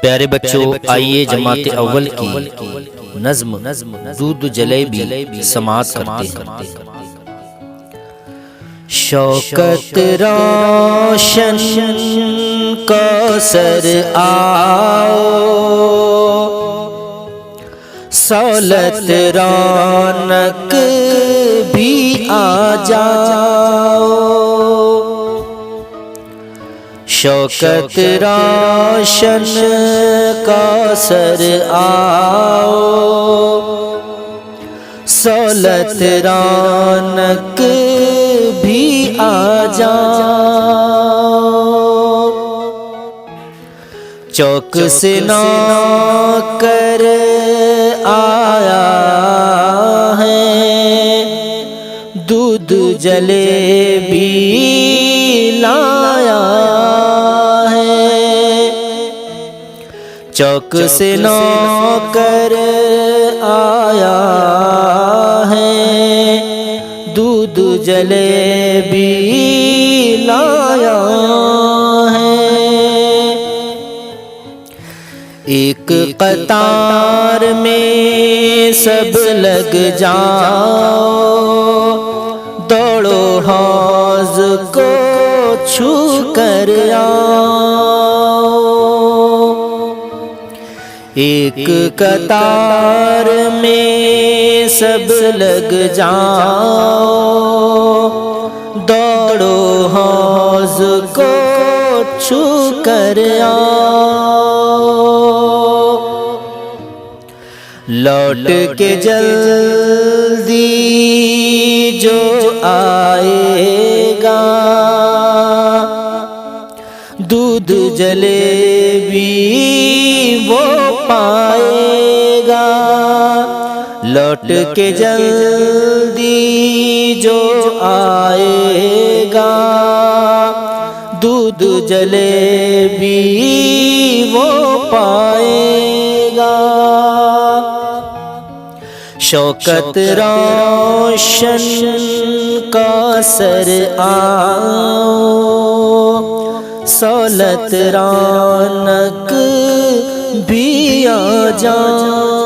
प्यारे बच्चों, आइए जमात अव्वल की नज़्म दूध जलेबी समात करते हैं। शौकत रोशन कौसर आओ, सौलत रौनक भी आ जाओ। शौकत रोशन कौसर आओ, सौलत रौनक भी आ जाओ। चौक से नौकर आया है, दूध जलेबी लाया है। चौक से नौकर आया है, दूध जलेबी लाया है। एक कतार में सब लग जाओ, दौड़ो हौज को छू कर आओ। एक कतार में सब लग जाओ, दौड़ो हौज को छू कर आओ। लौट के जल्दी जो आएगा, दूध जलेबी वो पाएगा। लौट के जल्दी जो आएगा, दूध जलेबी वो पाएगा। शौकत रोशन कौसर आओ, सौलत रौनक भी आ जाओ।